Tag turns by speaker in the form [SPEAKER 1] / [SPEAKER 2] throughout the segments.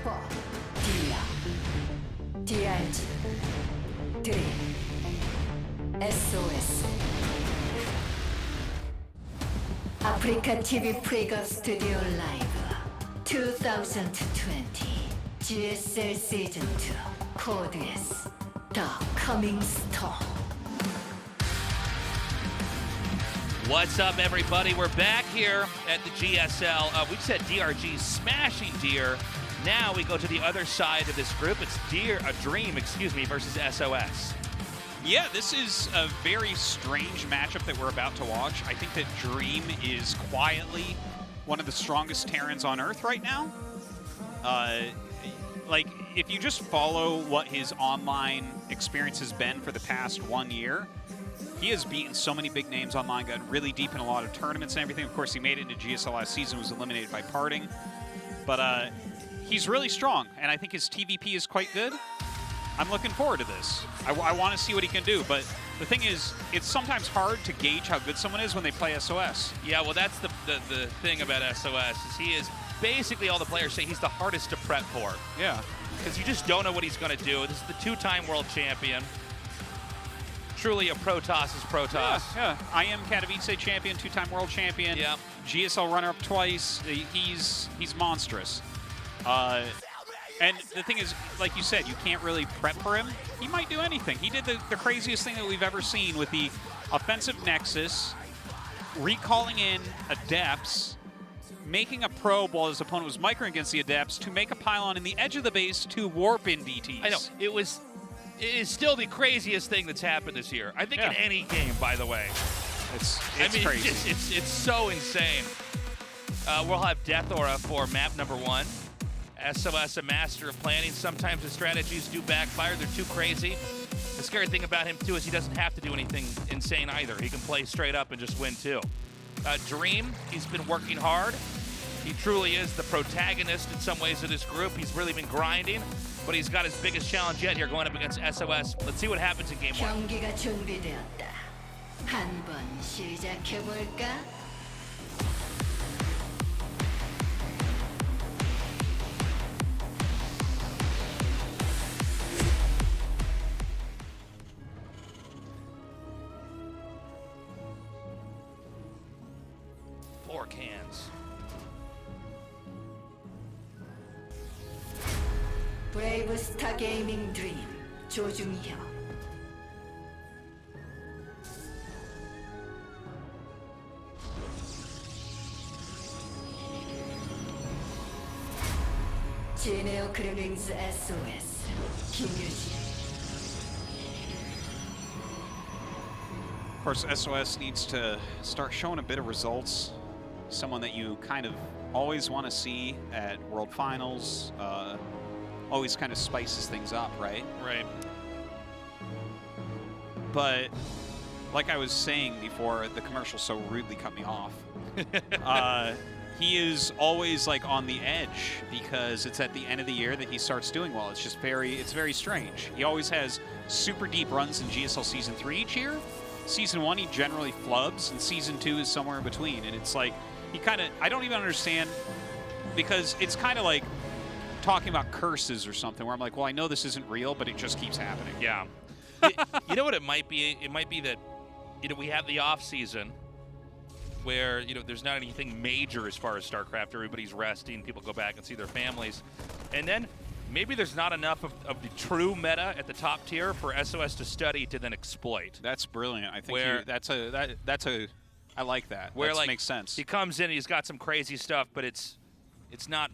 [SPEAKER 1] DRG, Dream, SOS. 아프리카 TV 프리거 스튜디오 라이브 2020 GSL 시즌 2 코드 S The Coming Storm.
[SPEAKER 2] What's up, everybody? We're back here at the GSL. We just had DRG smashing Deer. Now we go to the other side of this group. It's Dream, versus SOS.
[SPEAKER 3] Yeah, this is a very strange matchup that we're about to watch. I think that Dream is quietly one of the strongest Terrans on Earth right now. Like, if you just follow what his online experience has been for the past 1 year, he has beaten so many big names online, got really deep in a lot of tournaments and everything. Of course, he made it into GSL last season, was eliminated by parting. But he's really strong, and I think his TVP is quite good. I'm looking forward to this. I want to see what he can do, but the thing is, it's sometimes hard to gauge how good someone is when they play SOS.
[SPEAKER 2] Yeah, well, that's the thing about SOS, is he is basically, all the players say he's the hardest to prep for.
[SPEAKER 3] Yeah.
[SPEAKER 2] Because you just don't know what he's going to do. This is the two-time world champion. Truly a Protoss is Protoss.
[SPEAKER 3] Yeah. I am Katowice champion, two-time world champion.
[SPEAKER 2] Yeah.
[SPEAKER 3] GSL runner-up twice. He's monstrous. And the thing is, like you said, you can't really prep for him. He might do anything. He did the craziest thing that we've ever seen with the offensive Nexus, recalling in Adepts, making a probe while his opponent was microing against the Adepts to make a pylon in the edge of the base to warp in DTs.
[SPEAKER 2] I know. It is still the craziest thing that's happened this year. I think in any game, by the way.
[SPEAKER 3] It's crazy.
[SPEAKER 2] It's so insane. We'll have Death Aura for map number 1. SOS, a master of planning. Sometimes the strategies do backfire. They're too crazy. The scary thing about him, too, is he doesn't have to do anything insane either. He can play straight up and just win, too. Dream, he's been working hard. He truly is the protagonist in some ways of this group. He's really been grinding, but he's got his biggest challenge yet here going up against SOS. Let's see what happens in game 1.
[SPEAKER 1] 경기가 준비되었다. 한번 시작해볼까?
[SPEAKER 2] Cans.
[SPEAKER 1] 브레이브 스타 게이밍 드림 조중혁. 제네오 크루밍스 SOS 김유진.
[SPEAKER 3] Of course, SOS needs to start showing a bit of results. Someone that you kind of always want to see at World Finals, always kind of spices things up, right?
[SPEAKER 2] Right.
[SPEAKER 3] But like I was saying before, the commercial so rudely cut me off. He is always like on the edge because it's at the end of the year that he starts doing well. It's just it's very strange. He always has super deep runs in GSL Season 3 each year. Season 1, he generally flubs, and Season 2 is somewhere in between. And it's like, I don't even understand, because it's kind of like talking about curses or something, where I'm like, well, I know this isn't real, but it just keeps happening.
[SPEAKER 2] Yeah. You know what it might be? It might be that, we have the off season where, there's not anything major as far as StarCraft. Everybody's resting. People go back and see their families. And then maybe there's not enough of the true meta at the top tier for SOS to study to then exploit.
[SPEAKER 3] That's brilliant. I think I like that. That makes sense.
[SPEAKER 2] He comes in, he's got some crazy stuff, but it's not.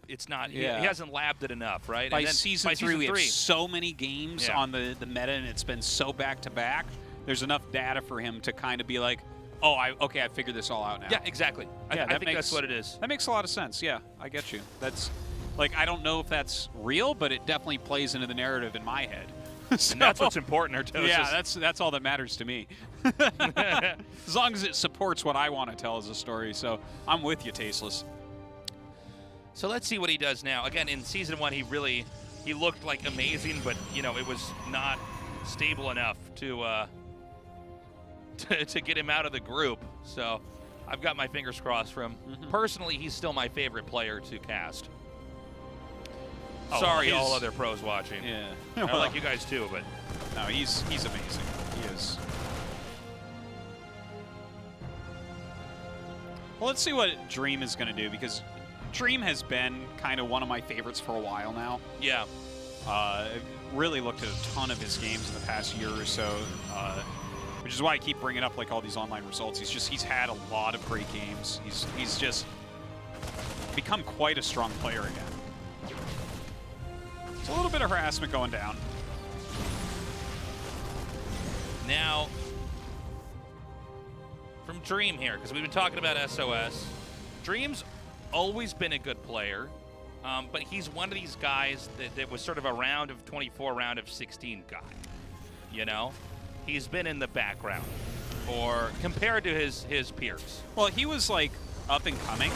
[SPEAKER 2] He hasn't labbed it enough, right?
[SPEAKER 3] By season 3, we have so many games on the meta, and it's been so back-to-back. There's enough data for him to kind of be like, oh, I figured this all out now.
[SPEAKER 2] Yeah, exactly. I think that's what it is.
[SPEAKER 3] That makes a lot of sense. Yeah, I get you. That's, like, I don't know if that's real, but it definitely plays into the narrative in my head.
[SPEAKER 2] So, and that's what's important, Artosis.
[SPEAKER 3] Yeah, that's all that matters to me. As long as it supports what I want to tell as a story. So I'm with you, Tasteless.
[SPEAKER 2] So let's see what he does now. Again, in Season 1, he looked like amazing, but, it was not stable enough to get him out of the group. So I've got my fingers crossed for him. Personally, he's still my favorite player to cast. Sorry, all other pros watching.
[SPEAKER 3] Yeah.
[SPEAKER 2] I like you guys too, but
[SPEAKER 3] no, he's amazing. He is. Well, let's see what Dream is going to do, because Dream has been kind of one of my favorites for a while now.
[SPEAKER 2] yeah.
[SPEAKER 3] I've really looked at a ton of his games in the past year or so, which is why I keep bringing up like all these online results. He's had a lot of great games. He's just become quite a strong player again. It's a little bit of harassment going down.
[SPEAKER 2] Now, from Dream here, because we've been talking about SOS. Dream's always been a good player, but he's one of these guys that was sort of a round of 24, round of 16 guy. You know? He's been in the background, or compared to his peers.
[SPEAKER 3] Well, he was like up and coming,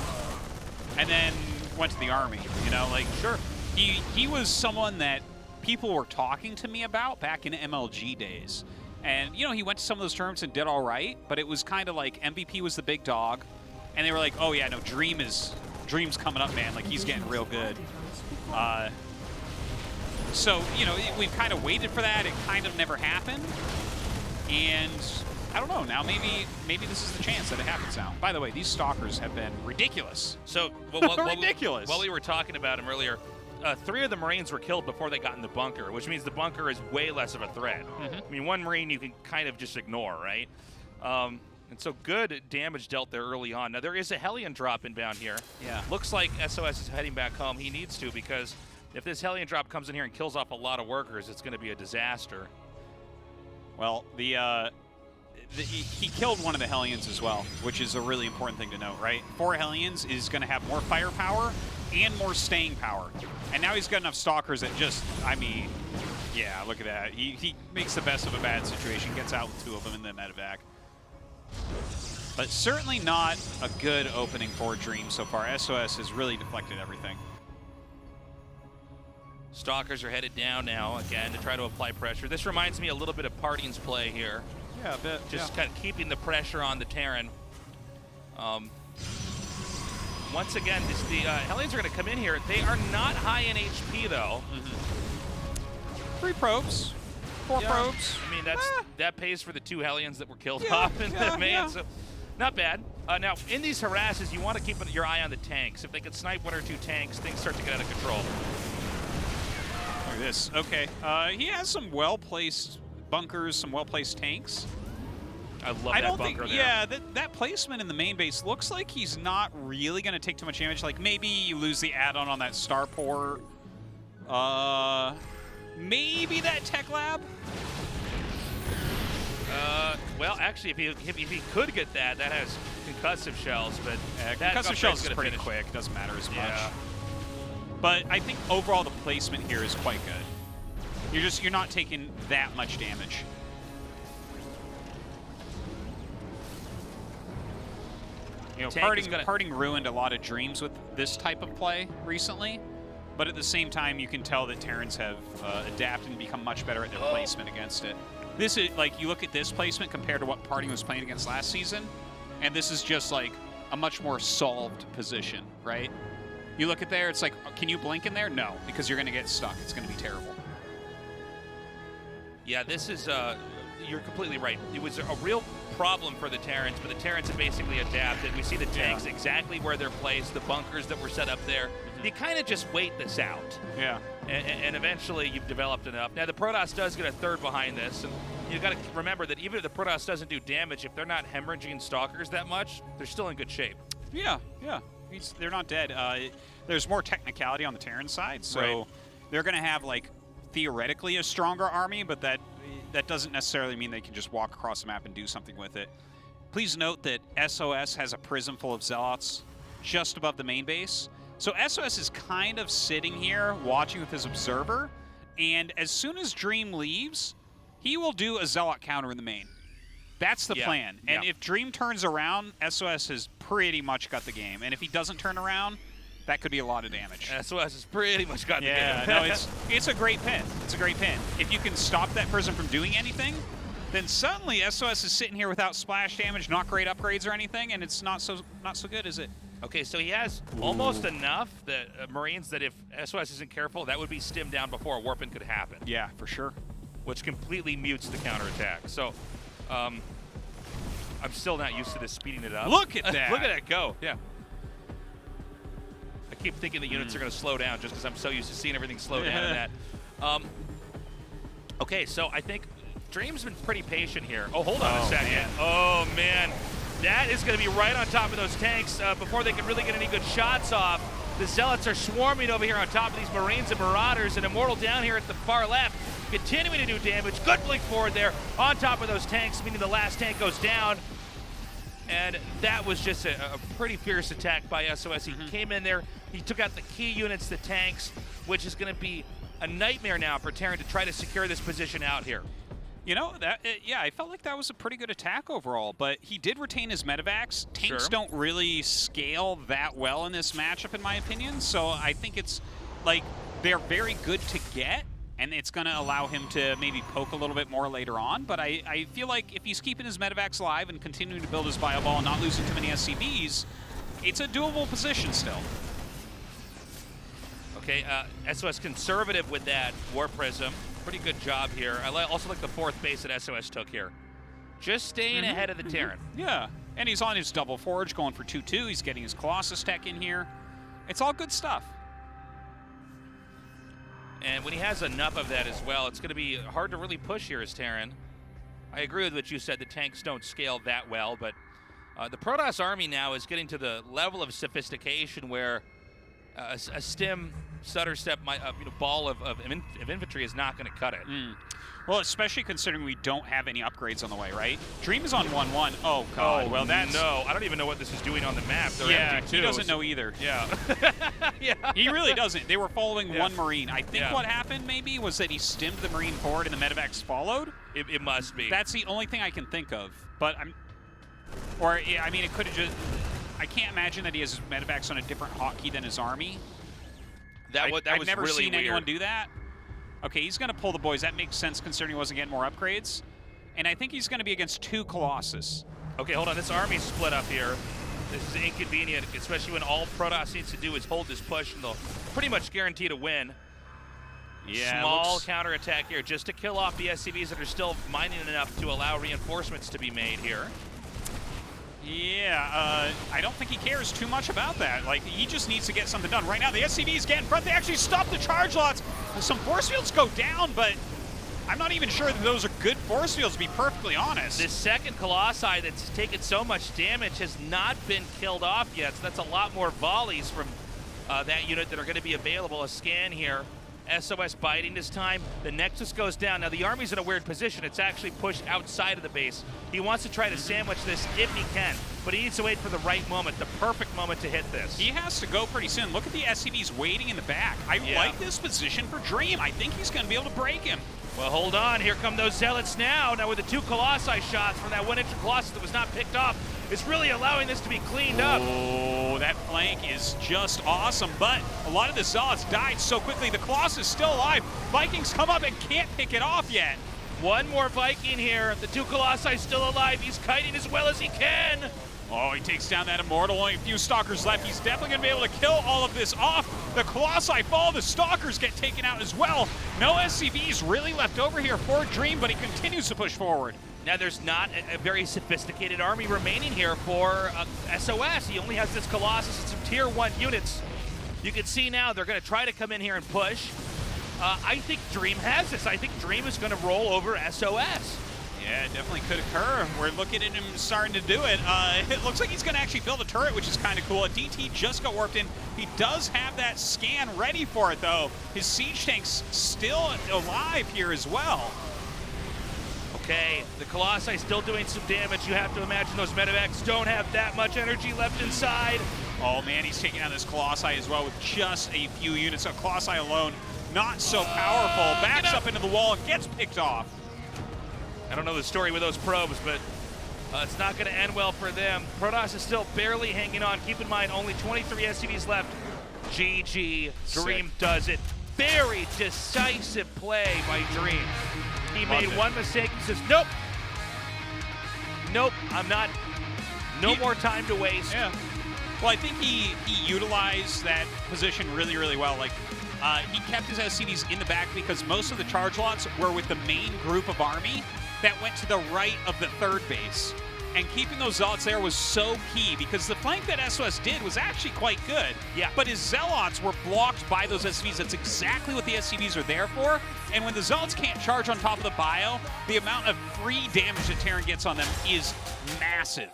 [SPEAKER 3] and then went to the Army, you know? Like,
[SPEAKER 2] Sure.
[SPEAKER 3] He was someone that people were talking to me about back in MLG days. And, you know, he went to some of those tournaments and did all right, but it was kind of like MVP was the big dog. And they were like, oh, yeah, no, Dream's coming up, man. Like, he's getting real good. So, you know, we've kind of waited for that. It kind of never happened. And I don't know. Now maybe this is the chance that it happens now. By the way, these stalkers have been ridiculous.
[SPEAKER 2] So,
[SPEAKER 3] Ridiculous.
[SPEAKER 2] While we were talking about him earlier, 3 of the Marines were killed before they got in the bunker, which means the bunker is way less of a threat. I mean, 1 Marine you can kind of just ignore, right? And so good damage dealt there early on. Now, there is a Hellion drop inbound here.
[SPEAKER 3] Yeah.
[SPEAKER 2] Looks like SOS is heading back home. He needs to, because if this Hellion drop comes in here and kills off a lot of workers, it's going to be a disaster.
[SPEAKER 3] Well, he killed one of the Hellions as well, which is a really important thing to note, right? 4 Hellions is going to have more firepower and more staying power. And now he's got enough stalkers that just, I mean, yeah, look at that. He makes the best of a bad situation, gets out with 2 of them in the medevac. But certainly not a good opening for Dream so far. SOS has really deflected everything.
[SPEAKER 2] Stalkers are headed down now, again, to try to apply pressure. This reminds me a little bit of Parting's play here.
[SPEAKER 3] Yeah, a bit.
[SPEAKER 2] Just kind of keeping the pressure on the Terran. Once again, the Hellions are going to come in here. They are not high in HP, though.
[SPEAKER 3] 3 probes. 4 probes.
[SPEAKER 2] I mean, that pays for the 2 Hellions that were killed off in the main. So not bad. Now, in these harasses, you want to keep your eye on the tanks. If they can snipe 1 or 2 tanks, things start to get out of control.
[SPEAKER 3] Look at this. Okay. He has some well-placed bunkers, some well-placed tanks.
[SPEAKER 2] I love that bunker there.
[SPEAKER 3] Yeah, that placement in the main base looks like he's not really going to take too much damage. Like, maybe you lose the add-on on that starport. Maybe that tech lab?
[SPEAKER 2] Well, actually, if he could get that has concussive shells, but
[SPEAKER 3] concussive shells is pretty quick. Doesn't matter as much. But I think overall the placement here is quite good. You're not taking that much damage. You know, Parting ruined a lot of Dreams with this type of play recently, but at the same time, you can tell that Terrans have adapted and become much better at their placement against it. This is, like, you look at this placement compared to what Parting was playing against last season, and this is just, like, a much more solved position, right? You look at there, it's like, can you blink in there? No, because you're going to get stuck. It's going to be terrible.
[SPEAKER 2] Yeah, this is, you're completely right. It was a real problem for the Terrans, but the Terrans have basically adapted. We see the tanks exactly where they're placed, the bunkers that were set up there. You kind of just wait this out.
[SPEAKER 3] Yeah.
[SPEAKER 2] And eventually you've developed enough. Now, the Protoss does get a 3rd behind this, and you've got to remember that even if the Protoss doesn't do damage, if they're not hemorrhaging stalkers that much, they're still in good shape.
[SPEAKER 3] Yeah. They're not dead. There's more technicality on the Terran side, so they're going to have, like, theoretically a stronger army, but that doesn't necessarily mean they can just walk across the map and do something with it. Please note that SOS has a prism full of Zealots just above the main base. So SOS is kind of sitting here watching with his observer, and as soon as Dream leaves, he will do a Zealot counter in the main. That's the plan. And if Dream turns around, SOS has pretty much got the game. And if he doesn't turn around, that could be a lot of damage.
[SPEAKER 2] SOS has pretty much got the game.
[SPEAKER 3] Yeah, no, it's a great pin. It's a great pin. If you can stop that prism from doing anything, then suddenly SOS is sitting here without splash damage, not great upgrades or anything, and it's not so good, is it?
[SPEAKER 2] Okay, so he has almost enough that Marines that if SOS isn't careful, that would be stimmed down before a warping could happen.
[SPEAKER 3] Yeah, for sure.
[SPEAKER 2] Which completely mutes the counterattack. So, I'm still not used to this speeding it up.
[SPEAKER 3] Look at that.
[SPEAKER 2] Look at that go. Yeah. I keep thinking the units are going to slow down just because I'm so used to seeing everything slow down in that. Okay, so I think Dream's been pretty patient here. Oh, hold on a second.
[SPEAKER 3] Man.
[SPEAKER 2] Oh, man. That is going to be right on top of those tanks before they can really get any good shots off. The Zealots are swarming over here on top of these Marines and Marauders, and Immortal down here at the far left, continuing to do damage. Good blink forward there on top of those tanks, meaning the last tank goes down. And that was just a pretty fierce attack by SOS. He came in there, he took out the key units, the tanks, which is going to be a nightmare now for Terran to try to secure this position out here.
[SPEAKER 3] You know, yeah, I felt like that was a pretty good attack overall, but he did retain his medevacs. Tanks don't really scale that well in this matchup, in my opinion, so I think it's like they're very good to get, and it's going to allow him to maybe poke a little bit more later on, but I feel like if he's keeping his medevacs alive and continuing to build his bio ball and not losing too many SCVs, it's a doable position still.
[SPEAKER 2] Okay, SOS conservative with that War Prism. Pretty good job here. I also like the fourth base that SOS took here. Just staying ahead of the Terran.
[SPEAKER 3] Yeah, and he's on his double forge going for 2-2. He's getting his Colossus tech in here. It's all good stuff.
[SPEAKER 2] And when he has enough of that as well, it's going to be hard to really push here as Terran. I agree with what you said. The tanks don't scale that well, but the Protoss army now is getting to the level of sophistication where a stim stutter step ball of infantry is not going to cut it.
[SPEAKER 3] Well, especially considering we don't have any upgrades on the way, right? Dream is on 1-1. Oh, God.
[SPEAKER 2] Oh, well, that's... No, I don't even know what this is doing on the map. They're
[SPEAKER 3] he doesn't know either.
[SPEAKER 2] Yeah.
[SPEAKER 3] Yeah. He really doesn't. They were following one Marine. I think what happened, maybe, was that he stimmed the Marine forward and the medevacs followed.
[SPEAKER 2] It must be.
[SPEAKER 3] That's the only thing I can think of. But I mean, it could have just... I can't imagine that he has his medevacs on a different hotkey than his army. I've never seen anyone do that. Okay, he's going to pull the boys. That makes sense considering he wasn't getting more upgrades. And I think he's going to be against 2 Colossus.
[SPEAKER 2] Okay, hold on. This army's split up here. This is inconvenient, especially when all Protoss needs to do is hold this push, and they'll pretty much guarantee to win.
[SPEAKER 3] Yeah,
[SPEAKER 2] Small counterattack here just to kill off the SCVs that are still mining enough to allow reinforcements to be made here.
[SPEAKER 3] Yeah, I don't think he cares too much about that. Like, he just needs to get something done. Right now, the SCVs get in front. They actually stop the charge lots. Some force fields go down, but I'm not even sure that those are good force fields, to be perfectly honest.
[SPEAKER 2] This second Colossi that's taken so much damage has not been killed off yet, so that's a lot more volleys from that unit that are going to be available. A scan here. SOS biting this time. The Nexus goes down. Now, the Army's in a weird position. It's actually pushed outside of the base. He wants to try to sandwich this if he can, but he needs to wait for the right moment, the perfect moment to hit this.
[SPEAKER 3] He has to go pretty soon. Look at the SCVs waiting in the back. I like this position for Dream. I think he's going to be able to break him.
[SPEAKER 2] Well, hold on. Here come those Zealots now. Now with the 2 Colossi shots from that 1-inch Colossus that was not picked off, it's really allowing this to be cleaned up.
[SPEAKER 3] Oh, that flank is just awesome, but a lot of the Zealots died so quickly. The Colossus is still alive. Vikings come up and can't pick it off yet.
[SPEAKER 2] One more Viking here. The 2 Colossi still alive. He's kiting as well as he can.
[SPEAKER 3] Oh, he takes down that Immortal. Only a few Stalkers left. He's definitely going to be able to kill all of this off. The Colossi fall. The Stalkers get taken out as well. No SCVs really left over here for Dream, but he continues to push forward.
[SPEAKER 2] Now, there's not a very sophisticated army remaining here for SOS. He only has this Colossus and some Tier 1 units. You can see now they're going to try to come in here and push. I think Dream has this. I think Dream is going to roll over SOS.
[SPEAKER 3] Yeah, it definitely could occur. We're looking at him starting to do it. It looks like he's going to actually build a turret, which is kind of cool. A DT just got warped in. He does have that scan ready for it, though. His siege tank's still alive here as well.
[SPEAKER 2] Okay, the Colossi still doing some damage. You have to imagine those medevacs don't have that much energy left inside.
[SPEAKER 3] Oh man, he's taking out this Colossi as well with just a few units. So Colossi alone, not so powerful. Backs up into the wall and gets picked off.
[SPEAKER 2] I don't know the story with those probes, but it's not going to end well for them. Protoss is still barely hanging on. Keep in mind, only 23 SCVs left. GG. Dream does it. Very decisive play by Dream. He made one mistake. He says, nope. Nope, I'm not. No more time to waste.
[SPEAKER 3] Yeah. Well, I think he utilized that position really, really well. Like, he kept his SCVs in the back because most of the charge lots were with the main group of army that went to the right of the third base. And keeping those Zealots there was so key because the flank that SOS did was actually quite good.
[SPEAKER 2] Yeah.
[SPEAKER 3] But his Zealots were blocked by those SCVs. That's exactly what the SCVs are there for. And when the Zealots can't charge on top of the bio, the amount of free damage that Terran gets on them is massive.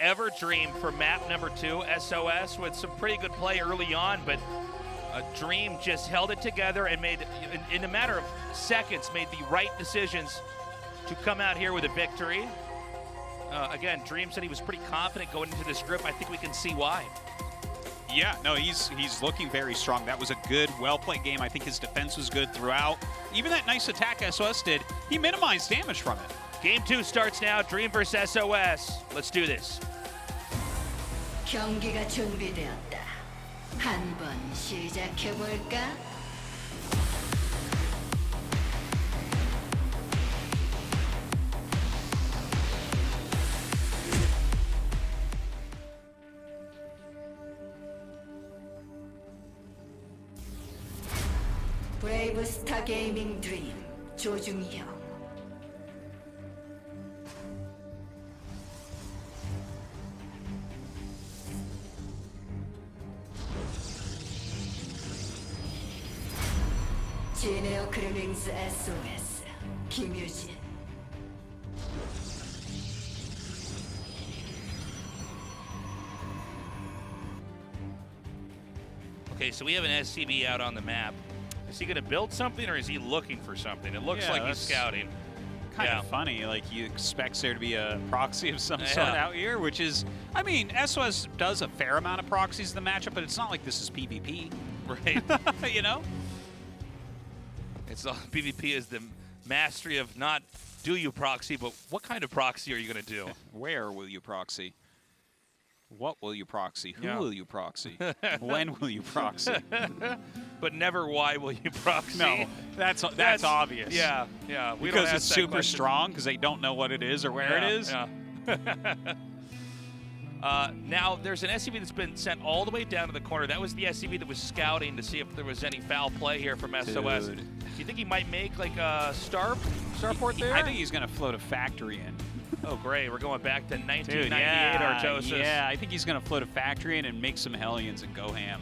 [SPEAKER 2] Ever dreamed for map number 2, SOS, with some pretty good play early on, but Dream just held it together and made, in a matter of seconds, made the right decisions to come out here with a victory. Again, Dream said he was pretty confident going into this group. I think we can see why.
[SPEAKER 3] Yeah, no, he's looking very strong. That was a good, well-played game. I think his defense was good throughout. Even that nice attack SOS did, he minimized damage from it.
[SPEAKER 2] Game 2 starts now. Dream versus SOS. Let's do this.
[SPEAKER 1] 경기가 준비되었다. 한번 시작해 볼까? 브레이브 스타 게이밍 드림 조중형. 제네어 크리밍스 SOS 김유진.
[SPEAKER 2] Okay, so we have an SCB out on the map. Is he going to build something, or is he looking for something? It looks like he's scouting.
[SPEAKER 3] Kind of funny. Like, he expects there to be a proxy of some sort out here, which is, I mean, SOS does a fair amount of proxies in the matchup, but it's not like this is PvP.
[SPEAKER 2] Right.
[SPEAKER 3] You know?
[SPEAKER 2] It's all, PvP is the mastery of not do you proxy, but what kind of proxy are you going to do?
[SPEAKER 3] Where will you proxy? What will you proxy? Who
[SPEAKER 2] Yeah.
[SPEAKER 3] will you proxy? When will you proxy?
[SPEAKER 2] But never why will you proxy?
[SPEAKER 3] No, that's obvious.
[SPEAKER 2] Yeah, yeah. We
[SPEAKER 3] Because
[SPEAKER 2] don't
[SPEAKER 3] it's
[SPEAKER 2] ask that
[SPEAKER 3] super
[SPEAKER 2] question.
[SPEAKER 3] strong because they don't know what it is or where it is.
[SPEAKER 2] Yeah. Now, there's an SCV that's been sent all the way down to the corner. That was the SCV that was scouting to see if there was any foul play here from SOS.
[SPEAKER 3] Dude.
[SPEAKER 2] Do you think he might make like a starport there?
[SPEAKER 3] I think he's going to float a factory in.
[SPEAKER 2] Oh, great. We're going back to 1998
[SPEAKER 3] Dude, yeah,
[SPEAKER 2] Artosis.
[SPEAKER 3] yeah, I think he's going to float a factory in and make some Hellions and go ham.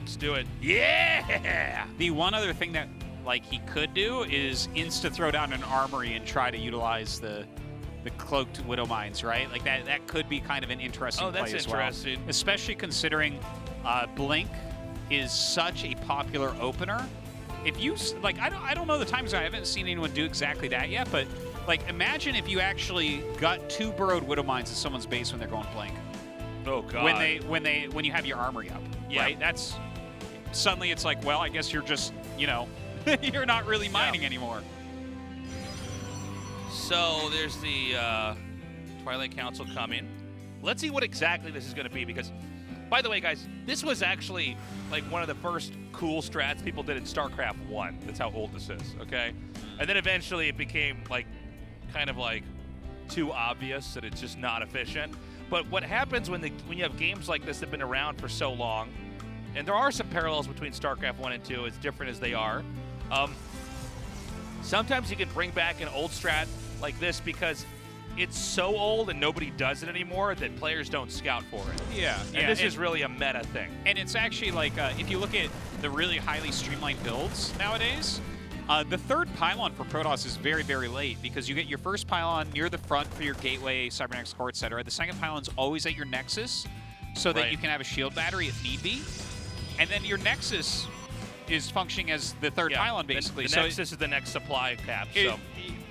[SPEAKER 2] Let's do it. Yeah!
[SPEAKER 3] The one other thing that like he could do is insta throw down an armory and try to utilize the cloaked Widow Mines, right? Like that could be kind of an interesting play as well.
[SPEAKER 2] interesting.
[SPEAKER 3] Especially considering Blink is such a popular opener. If you like, I don't know the times. I haven't seen anyone do exactly that yet, but like imagine if you actually got 2 burrowed Widow Mines in someone's base when they're going Blink.
[SPEAKER 2] Oh god.
[SPEAKER 3] When you have your armory up,
[SPEAKER 2] Yeah.
[SPEAKER 3] right? That's suddenly it's like, well, I guess you're just, you know, you're not really mining anymore.
[SPEAKER 2] So there's the Twilight Council coming. Let's see what exactly this is going to be, because, by the way, guys, this was actually like one of the first cool strats people did in StarCraft 1. That's how old this is, okay? And then eventually it became like kind of like too obvious that it's just not efficient. But what happens when you have games like this that have been around for so long, and there are some parallels between StarCraft 1 and 2, as different as they are, sometimes you can bring back an old strat like this because it's so old and nobody does it anymore that players don't scout for it.
[SPEAKER 3] Yeah.
[SPEAKER 2] And this is really a meta thing.
[SPEAKER 3] And it's actually like, if you look at the really highly streamlined builds nowadays, the third pylon for Protoss is very, very late because you get your first pylon near the front for your gateway, cybernetics core, etc. The second pylon's always at your nexus so that you can have a shield battery if need be. And then your nexus is functioning as the third pylon, basically.
[SPEAKER 2] The nexus is the next supply cap.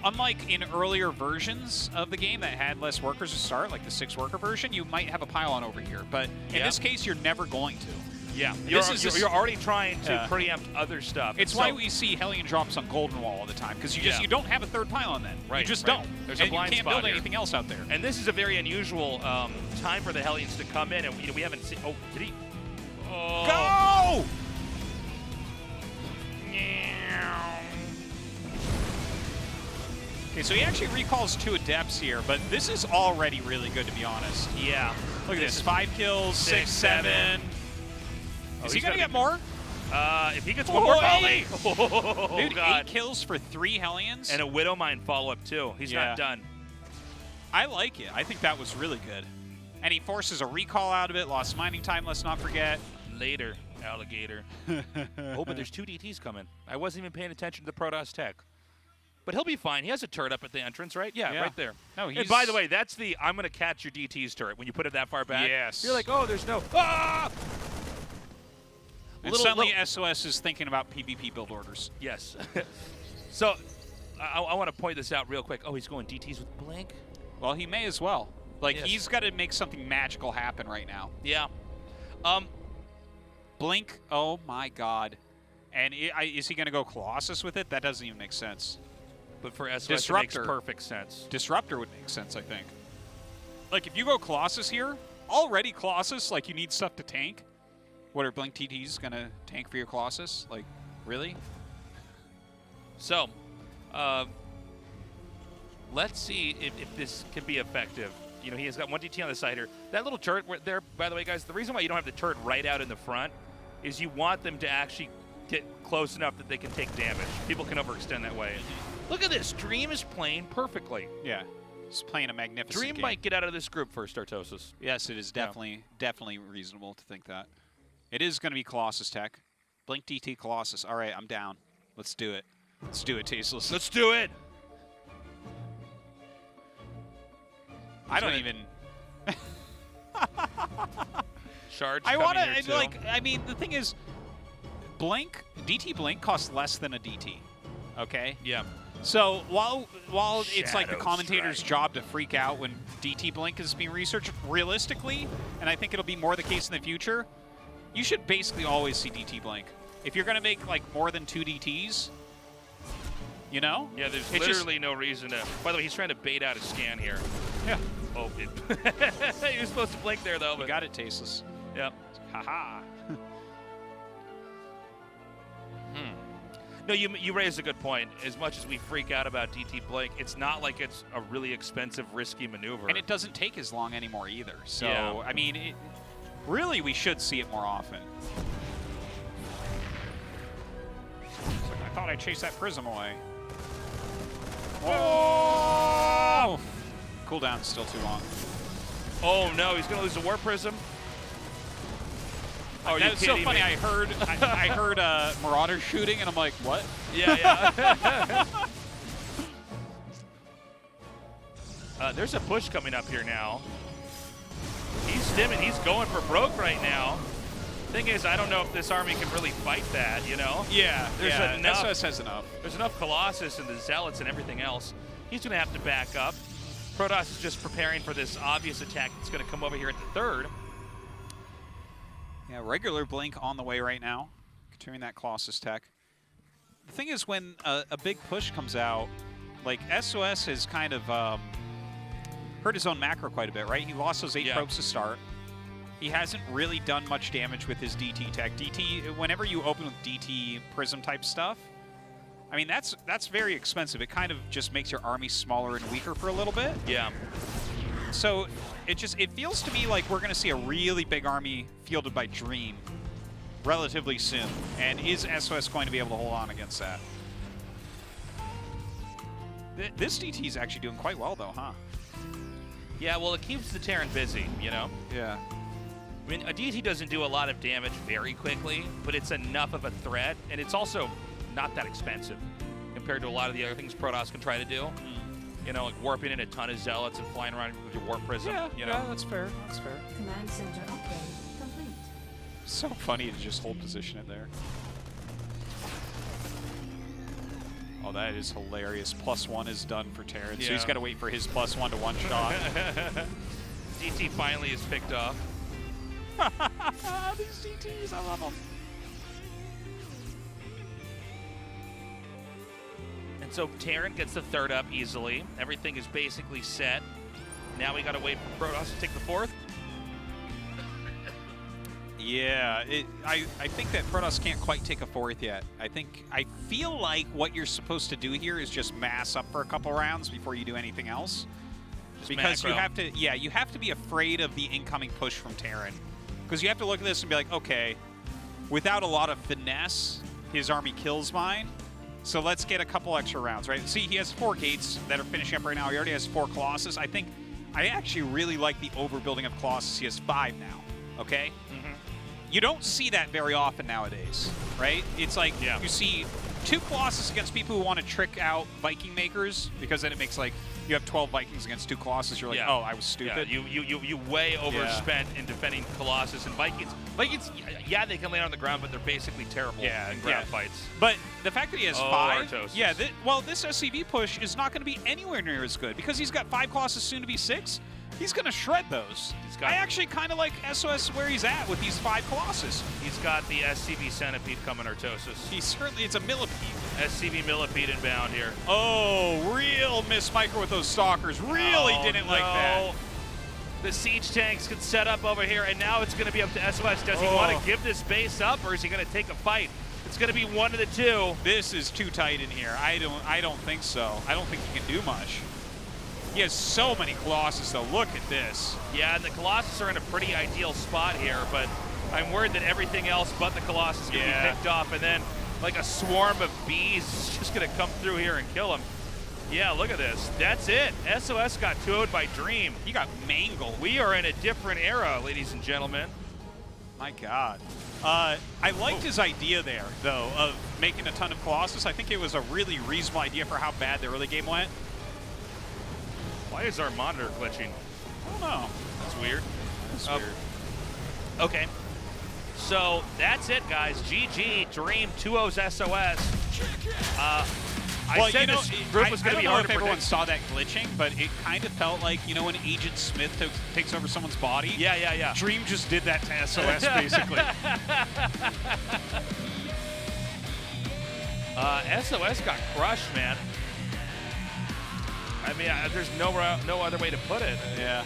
[SPEAKER 3] Unlike in earlier versions of the game that had less workers to start, like the 6-worker version, you might have a pylon over here. But in this case, you're never going to.
[SPEAKER 2] Yeah, you're already trying to preempt other stuff.
[SPEAKER 3] It's why we see Hellion drops on Golden Wall all the time, because you don't have a third pylon then.
[SPEAKER 2] Right,
[SPEAKER 3] you just don't.
[SPEAKER 2] There's
[SPEAKER 3] and
[SPEAKER 2] a blind
[SPEAKER 3] you can't
[SPEAKER 2] spot
[SPEAKER 3] build
[SPEAKER 2] here.
[SPEAKER 3] anything else out there.
[SPEAKER 2] And this is a very unusual time for the Hellions to come in, and we haven't seen. Oh, did he? Oh.
[SPEAKER 3] Go! Okay, so he actually recalls 2 Adepts here, but this is already really good, to be honest.
[SPEAKER 2] Yeah.
[SPEAKER 3] Look at this. 5 kills, 6, 7. Is he going to get more?
[SPEAKER 2] If he gets one more volley.
[SPEAKER 3] Dude,
[SPEAKER 2] God.
[SPEAKER 3] 8 kills for 3 Hellions.
[SPEAKER 2] And a Widowmine follow-up, too. He's not done.
[SPEAKER 3] I like it. I think that was really good. And he forces a recall out of it. Lost mining time, let's not forget.
[SPEAKER 2] Later, alligator. Oh, but there's 2 DTs coming. I wasn't even paying attention to the Protoss tech. But he'll be fine. He has a turret up at the entrance, right? Yeah, right there.
[SPEAKER 3] No,
[SPEAKER 2] and by the way, that's the I'm going to catch your DT's turret when you put it that far back.
[SPEAKER 3] Yes.
[SPEAKER 2] You're like, oh, there's no. Ah!
[SPEAKER 3] And suddenly SOS is thinking about PvP build orders.
[SPEAKER 2] Yes. So I want to point this out real quick. Oh, he's going DTs with Blink?
[SPEAKER 3] Well, he may as well. Like,
[SPEAKER 2] Yes.
[SPEAKER 3] he's got to make something magical happen right now.
[SPEAKER 2] Yeah.
[SPEAKER 3] Blink, oh my god. And is he going to go Colossus with it? That doesn't even make sense.
[SPEAKER 2] But for SOS,
[SPEAKER 3] Disruptor.
[SPEAKER 2] it makes perfect sense.
[SPEAKER 3] Disruptor would make sense, I think. Like, if you go Colossus here, already Colossus, like, you need stuff to tank. What, are Blink TTs going to tank for your Colossus? Like, really?
[SPEAKER 2] So, let's see if this can be effective. You know, he has got 1 DT on the side here. That little turret there, by the way, guys, the reason why you don't have the turret right out in the front is you want them to actually get close enough that they can take damage. People can overextend that way. Look at this. Dream is playing perfectly.
[SPEAKER 3] Yeah. He's playing a magnificent
[SPEAKER 2] Dream
[SPEAKER 3] game.
[SPEAKER 2] might get out of this group first, Artosis.
[SPEAKER 3] Yes, it is definitely reasonable to think that. It is going to be Colossus tech. Blink DT Colossus. All right, I'm down. Let's do it. Let's do it, Tasteless.
[SPEAKER 2] Let's do it.
[SPEAKER 3] I don't even...
[SPEAKER 2] Charge.
[SPEAKER 3] I want to, like, I mean, the thing is, Blink, DT Blink costs less than a DT, okay?
[SPEAKER 2] Yeah.
[SPEAKER 3] So while it's like the
[SPEAKER 2] Shadow
[SPEAKER 3] commentator's
[SPEAKER 2] Strike.
[SPEAKER 3] job to freak out when DT Blink is being researched, realistically, and I think it'll be more the case in the future, you should basically always see DT Blink. If you're going to make, like, more than 2 DTs, you know?
[SPEAKER 2] Yeah, there's
[SPEAKER 3] It's
[SPEAKER 2] literally no reason to. By the way, he's trying to bait out a scan here.
[SPEAKER 3] Yeah.
[SPEAKER 2] Oh, he was supposed to blink there, though.
[SPEAKER 3] You
[SPEAKER 2] But
[SPEAKER 3] got it, Tasteless.
[SPEAKER 2] Yep.
[SPEAKER 3] Haha.
[SPEAKER 2] No, you raise a good point. As much as we freak out about DT Blink, it's not like it's a really expensive, risky maneuver.
[SPEAKER 3] And it doesn't take as long anymore either. So,
[SPEAKER 2] Yeah.
[SPEAKER 3] I mean, really, we should see it more often. It's like, I thought I chased that prism away. Whoa! Cooldown's still too long.
[SPEAKER 2] Oh no, he's gonna lose the War Prism. Oh,
[SPEAKER 3] That was so
[SPEAKER 2] kidding
[SPEAKER 3] funny.
[SPEAKER 2] me?
[SPEAKER 3] I heard Marauder shooting, and I'm like, what?
[SPEAKER 2] Yeah. There's a push coming up here now. He's stimming. He's going for broke right now. Thing is, I don't know if this army can really fight that, you know?
[SPEAKER 3] Yeah,
[SPEAKER 2] There's enough.
[SPEAKER 3] SOS has enough.
[SPEAKER 2] There's enough Colossus and the Zealots and everything else. He's going to have to back up. Protoss is just preparing for this obvious attack that's going to come over here at the third.
[SPEAKER 3] Yeah, regular Blink on the way right now, continuing that Colossus tech. The thing is, when a big push comes out, like, SOS has kind of hurt his own macro quite a bit, right? He lost those 8 probes to start. He hasn't really done much damage with his DT tech. DT, whenever you open with DT Prism type stuff, I mean, that's very expensive. It kind of just makes your army smaller and weaker for a little bit.
[SPEAKER 2] Yeah.
[SPEAKER 3] So it feels to me like we're going to see a really big army fielded by Dream relatively soon. And is SOS going to be able to hold on against that? This DT is actually doing quite well, though, huh?
[SPEAKER 2] Yeah, well, it keeps the Terran busy, you know?
[SPEAKER 3] Yeah.
[SPEAKER 2] I mean, a DT doesn't do a lot of damage very quickly, but it's enough of a threat, and it's also not that expensive compared to a lot of the other things Protoss can try to do. You know, like warping in a ton of Zealots and flying around with your Warp Prism.
[SPEAKER 3] Yeah,
[SPEAKER 2] you know?
[SPEAKER 3] yeah, that's fair. That's fair.
[SPEAKER 1] Command center upgrade complete.
[SPEAKER 3] So funny to just hold position it there. Oh, that is hilarious. +1 is done for Terran, so he's got to wait for his +1 to one shot.
[SPEAKER 2] DT finally is picked off.
[SPEAKER 3] These DTs, I love them.
[SPEAKER 2] And so Terran gets the third up easily. Everything is basically set. Now we got to wait for Protoss to take the fourth.
[SPEAKER 3] Yeah, I think that Protoss can't quite take a fourth yet. I feel like what you're supposed to do here is just mass up for a couple rounds before you do anything else. because you
[SPEAKER 2] macro.
[SPEAKER 3] you have to be afraid of the incoming push from Terran. Because you have to look at this and be like, okay, without a lot of finesse, his army kills mine. So let's get a couple extra rounds, right? See, he has 4 gates that are finishing up right now. He already has 4 Colossus. I actually really like the overbuilding of Colossus. He has 5 now, okay? You don't see that very often nowadays, right? It's like you see 2 Colossus against people who want to trick out Viking makers, because then it makes like you have 12 Vikings against 2 Colossus. You're like, oh, I was stupid.
[SPEAKER 2] Yeah, you way overspent in defending Colossus and Vikings. Vikings, yeah, they can land on the ground, but they're basically terrible in ground fights.
[SPEAKER 3] But the fact that he has 5,
[SPEAKER 2] Artosis.
[SPEAKER 3] well, this SCV push is not going to be anywhere near as good because he's got 5 Colossus, soon to be 6. He's going to shred those. I actually kind of like SOS where he's at with these 5 Colossus.
[SPEAKER 2] He's got the SCV Centipede coming, Artosis.
[SPEAKER 3] It's a millipede.
[SPEAKER 2] SCV Millipede inbound here.
[SPEAKER 3] Oh, real miss micro with those stalkers. Really didn't like that.
[SPEAKER 2] The siege tanks can set up over here, and now it's going to be up to SOS. Does he want to give this base up, or is he going to take a fight? It's going to be one of the two.
[SPEAKER 3] This is too tight in here. I don't think so. I don't think he can do much. He has so many Colossus, though. Look at this.
[SPEAKER 2] Yeah, and the Colossus are in a pretty ideal spot here, but I'm worried that everything else but the Colossus is going to be picked off, and then like a swarm of bees is just going to come through here and kill him. Yeah, look at this. That's it. SOS got 2-0'd by Dream.
[SPEAKER 3] He got mangled.
[SPEAKER 2] We are in a different era, ladies and gentlemen.
[SPEAKER 3] My God. I liked his idea there, though, of making a ton of Colossus. I think it was a really reasonable idea for how bad the early game went.
[SPEAKER 2] Why is our monitor glitching?
[SPEAKER 3] I don't know.
[SPEAKER 2] That's weird.
[SPEAKER 3] That's weird.
[SPEAKER 2] Okay. So that's it, guys. GG, Dream, 2-0's SOS. I said this group was going to be hard to predict.
[SPEAKER 3] I don't know if everyone saw that glitching, but it kind of felt like, you know, when Agent Smith takes over someone's body?
[SPEAKER 2] Yeah.
[SPEAKER 3] Dream just did that to SOS, basically.
[SPEAKER 2] SOS got crushed, man. I mean, there's no other way to put it.
[SPEAKER 3] Yeah.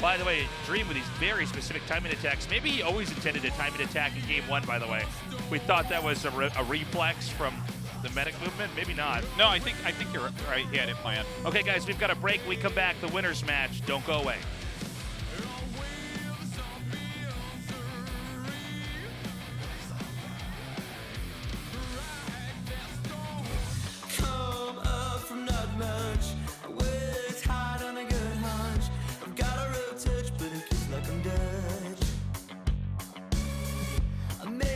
[SPEAKER 2] By the way, Dream with these very specific timing attacks. Maybe he always intended a timing attack in game 1, by the way. We thought that was a reflex from the medic movement. Maybe not.
[SPEAKER 3] No, I think you're right. He had it planned.
[SPEAKER 2] Okay, guys, we've got a break. We come back. The winner's match. Don't go away.